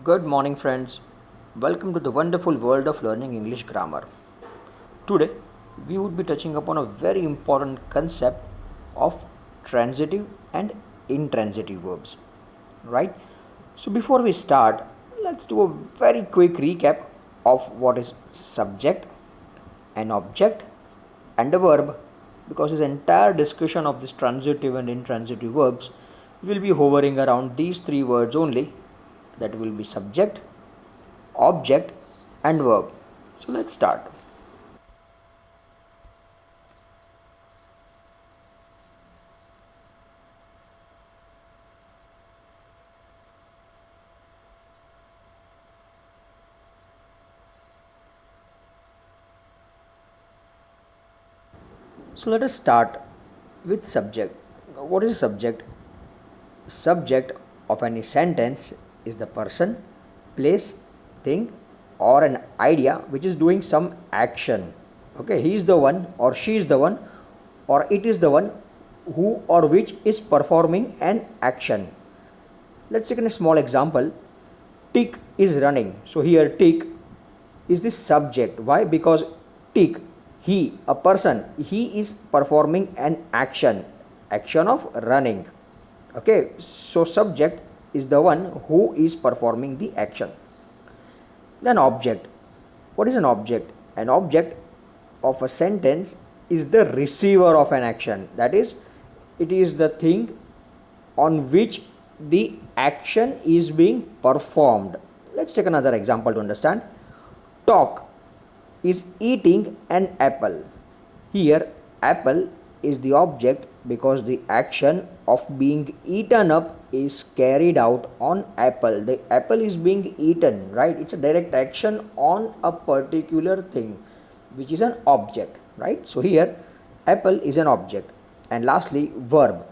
Good morning, friends. Welcome to the wonderful world of learning English grammar. Today, we would be touching upon a very important concept of transitive and intransitive verbs. Right? So, before we start, let's do a very quick recap of what is subject, an object, and a verb, because this entire discussion of this transitive and intransitive verbs will be hovering around these three words only, that will be subject, object, and verb. So let's start. So let us start with subject. What is subject? Subject of any sentence is the person, place, thing, or an idea which is doing some action. Okay, he is the one, or she is the one, or it is the one who or which is performing an action. Let's take a small example. Tick is running. So here tick is the subject. Why? Because tick, he, a person, he is performing an action of running. Okay, so subject is the one who is performing the action. Then object. What is an object? An object of a sentence is the receiver of an action. That is, it is the thing on which the action is being performed. Let's take another example to understand. Talk is eating an apple. Here, apple is the object because the action of being eaten up is carried out on apple. The apple is being eaten, right? It's a direct action on a particular thing, which is an object, right? So here, apple is an object. And lastly, verb.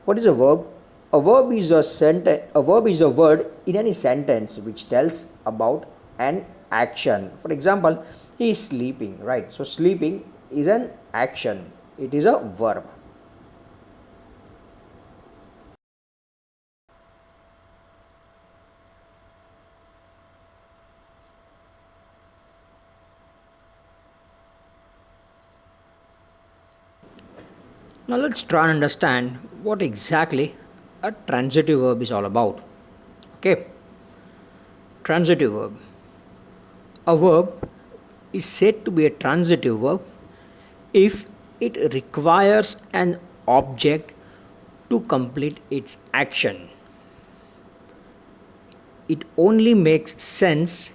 What is a verb? A verb is a word in any sentence which tells about an action. For example, he is sleeping, right? So sleeping is an action. It is a verb. Now let's try and understand what exactly a transitive verb is all about. Okay. Transitive verb. A verb is said to be a transitive verb if it requires an object to complete its action. It only makes sense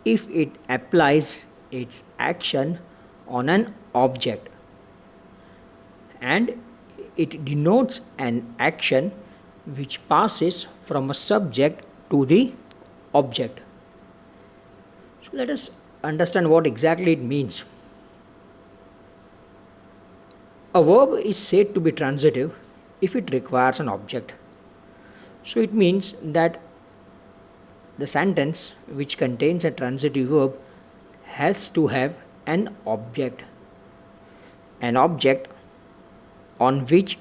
if it applies its action on an object, and it denotes an action which passes from a subject to the object. So let us understand what exactly it means. A verb is said to be transitive if it requires an object. So it means that the sentence which contains a transitive verb has to have an object on which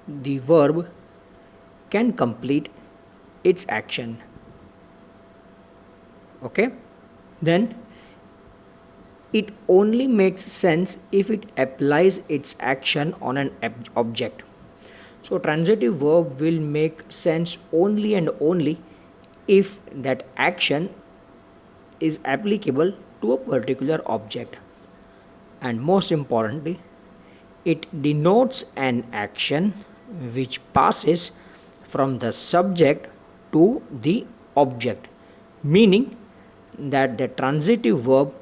the verb can complete its action. Okay? Then it only makes sense if it applies its action on an object. So transitive verb will make sense only and only if that action is applicable to a particular object. And most importantly, it denotes an action which passes from the subject to the object, meaning that the transitive verb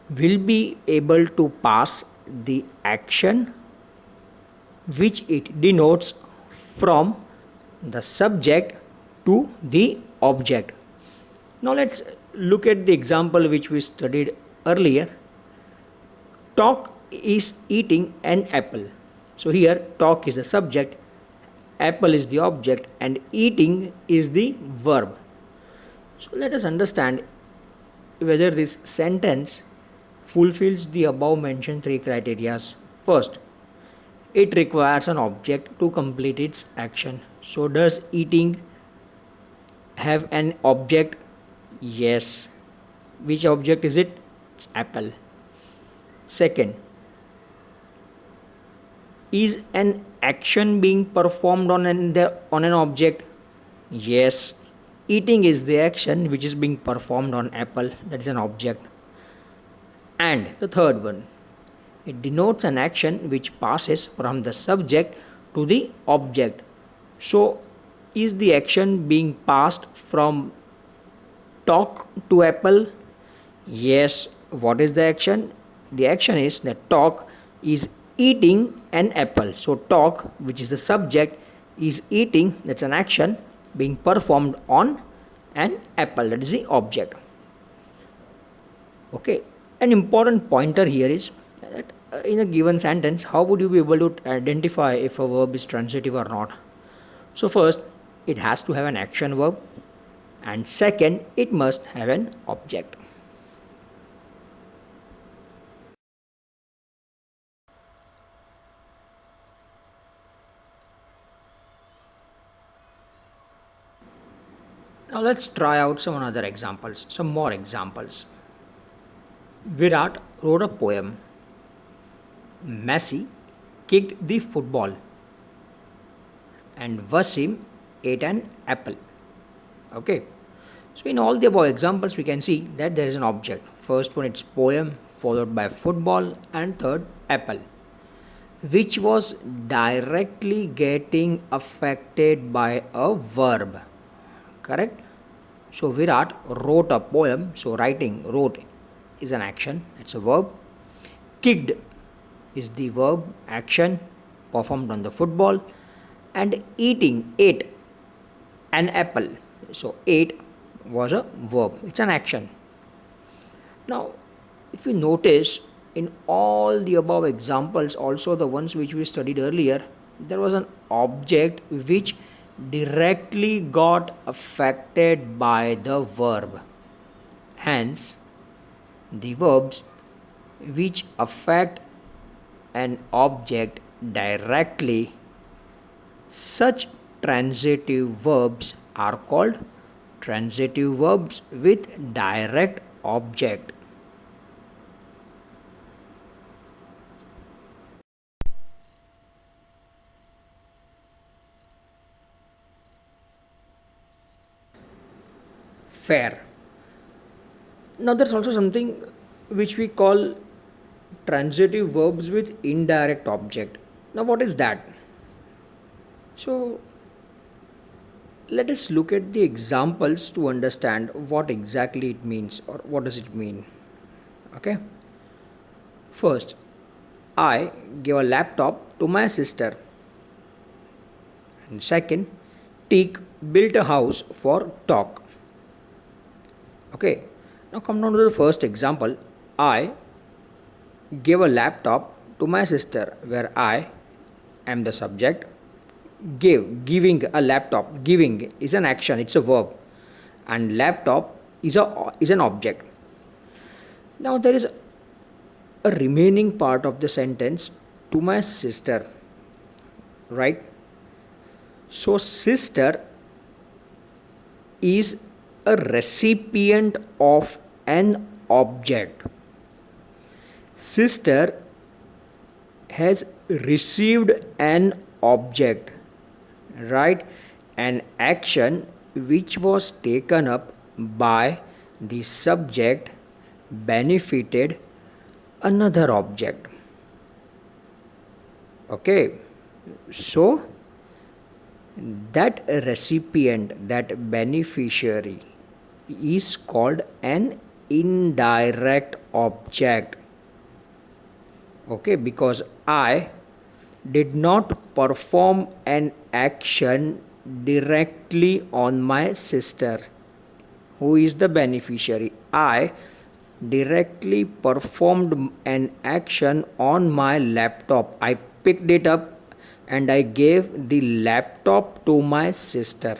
will be able to pass the action which it denotes from the subject to the object. Now let's look at the example which we studied earlier. Talk is eating an apple. So here talk is the subject, apple is the object, and eating is the verb. So let us understand whether this sentence fulfills the above mentioned three criteria. First, it requires an object to complete its action. So does eating have an object? Yes. Which object is it? It's apple. Second, is an action being performed on an object? Yes. Eating is the action which is being performed on apple. That is an object. And the third one, it denotes an action which passes from the subject to the object. So, is the action being passed from talk to apple? Yes. What is the action? The action is that talk is eating an apple. So, talk, which is the subject, is eating, that's an action being performed on an apple, that is the object. Okay. An important pointer here is that in a given sentence, how would you be able to identify if a verb is transitive or not? So, first, it has to have an action verb, and second, it must have an object. Now let's try out some more examples. Virat wrote a poem. Messi kicked the football. And Wasim ate an apple. Okay. So in all the above examples, we can see that there is an object. First one, it's poem, followed by football, and third, apple, which was directly getting affected by a verb. Correct? So Virat wrote a poem. So writing, wrote is an action. It's a verb. Kicked is the verb, action performed on the football. And eating, ate an apple. So ate was a verb. It's an action. Now, if you notice in all the above examples, also the ones which we studied earlier, there was an object which directly got affected by the verb. Hence, the verbs which affect an object directly, such transitive verbs are called transitive verbs with direct object. Fair. Now there's also something which we call transitive verbs with indirect object. Now what is that? So let us look at the examples to understand what exactly it means or what does it mean. Okay. First, I gave a laptop to my sister. And second, Teak built a house for Talk. Okay. Now come down to the first example. I gave a laptop to my sister, where I am the subject. Giving a laptop, giving is an action, it's a verb, and laptop is an object. Now there is a remaining part of the sentence, to my sister, right? So sister is a recipient of an object. Sister has received an object, right? An action which was taken up by the subject benefited another object. Okay, so that recipient, that beneficiary, is called an indirect object. Okay, because I did not perform an action directly on my sister, who is the beneficiary. I directly performed an action on my laptop. I picked it up and I gave the laptop to my sister.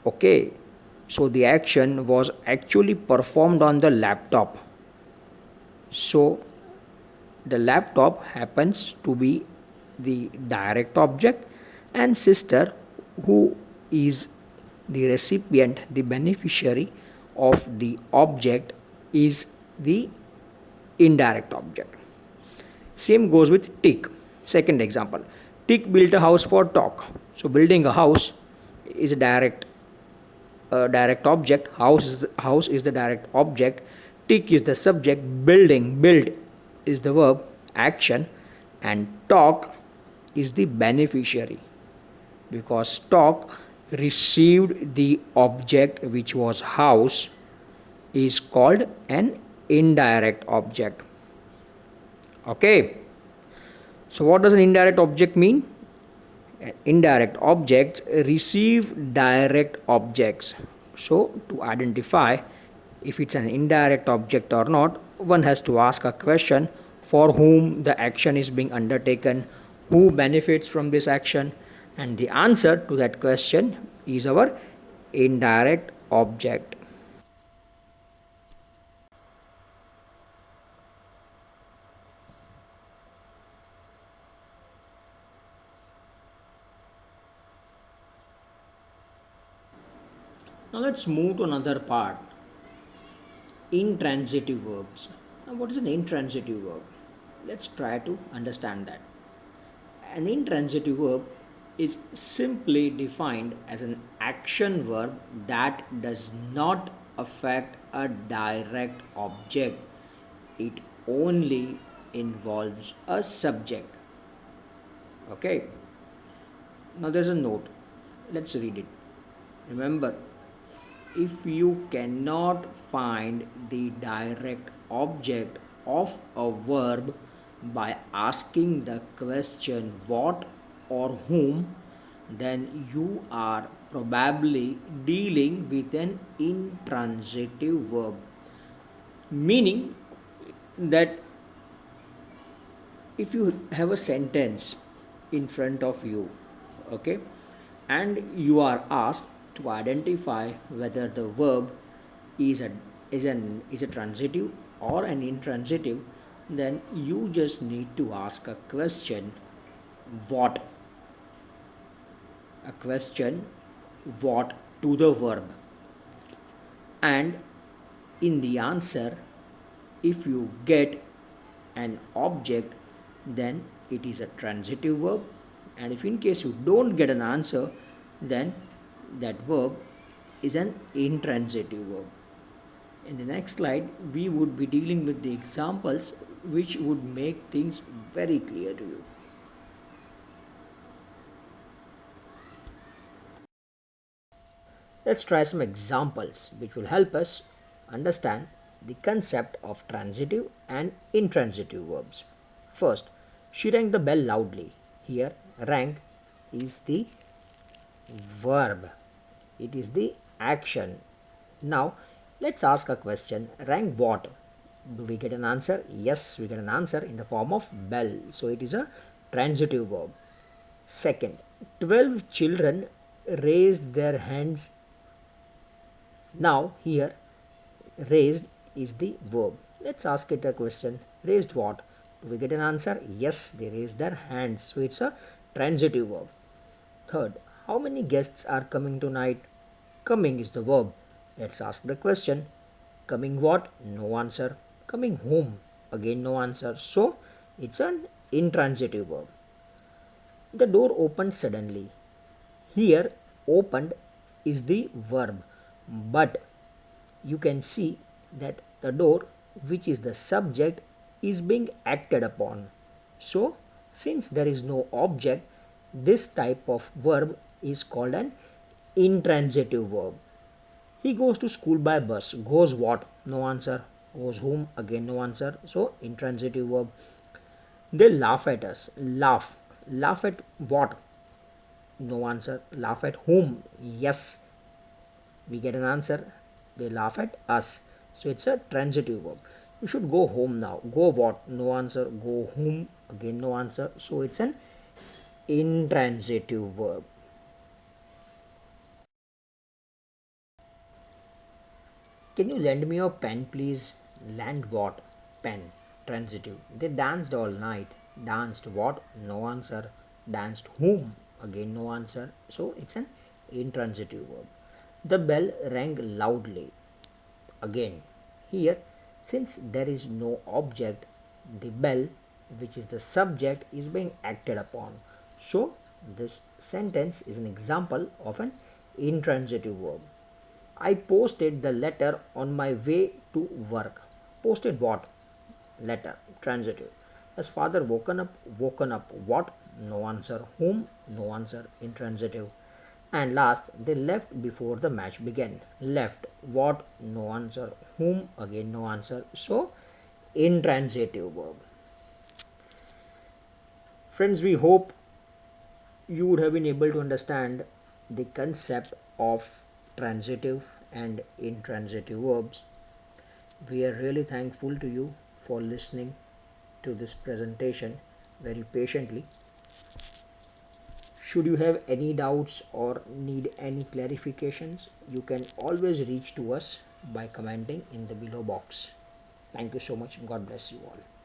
Okay, so the action was actually performed on the laptop. So the laptop happens to be the direct object, and sister, who is the recipient, the beneficiary of the object is the indirect object. Same goes with tick. Second example, tick built a house for talk. So building a house is a direct object. House is the direct object. Tick is the subject. Build is the verb action, and talk is the beneficiary, because talk received the object which was house, is called an indirect object. Okay, so what does an indirect object mean? Indirect objects receive direct objects. So to identify if it's an indirect object or not, one has to ask a question: for whom the action is being undertaken, who benefits from this action, and the answer to that question is our indirect object. Now let's move to another part, intransitive verbs. Now, what is an intransitive verb? Let's try to understand that. An intransitive verb is simply defined as an action verb that does not affect a direct object. It only involves a subject. Okay. Now there's a note. Let's read it. Remember, if you cannot find the direct object of a verb by asking the question what or whom, then you are probably dealing with an intransitive verb, meaning that if you have a sentence in front of you, okay, and you are asked to identify whether the verb is a transitive or an intransitive, then you just need to ask a question what, a question what to the verb, and in the answer, if you get an object, then it is a transitive verb, and if in case you don't get an answer, then that verb is an intransitive verb. In the next slide, we would be dealing with the examples which would make things very clear to you. Let's try some examples which will help us understand the concept of transitive and intransitive verbs. First, she rang the bell loudly. Here, rang is the verb, it is the action. Now, let's ask a question: rang what? Do we get an answer? Yes, we get an answer in the form of bell. So, it is a transitive verb. Second, 12 children raised their hands. Now, here, raised is the verb. Let's ask it a question: raised what? Do we get an answer? Yes, they raised their hands. So, it's a transitive verb. Third, how many guests are coming tonight? Coming is the verb. Let's ask the question: coming what? No answer. Coming whom? Again no answer. So it's an intransitive verb. The door opened suddenly. Here, opened is the verb, but you can see that the door, which is the subject, is being acted upon. So, since there is no object, this type of verb is called an intransitive verb. He goes to school by bus. Goes what? No answer. Goes whom? Again no answer. So intransitive verb. They laugh at us. Laugh. Laugh at what? No answer. Laugh at whom? Yes. We get an answer. They laugh at us. So it's a transitive verb. You should go home now. Go what? No answer. Go whom? Again no answer. So it's an intransitive verb. Can you lend me your pen, please? Lend what? Pen. Transitive. They danced all night. Danced what? No answer. Danced whom? Again no answer. So it's an intransitive verb. The bell rang loudly. Again, here, since there is no object, the bell, which is the subject, is being acted upon. So, this sentence is an example of an intransitive verb. I posted the letter on my way to work. Posted what? Letter. Transitive. Has father woken up? Woken up what? No answer. Whom? No answer. Intransitive. And last, they left before the match began. Left what? No answer. Whom? Again no answer. So, intransitive verb. Friends, we hope you would have been able to understand the concept of transitive and intransitive verbs. We are really thankful to you for listening to this presentation very patiently. Should you have any doubts or need any clarifications, you can always reach to us by commenting in the below box. Thank you so much. God bless you all.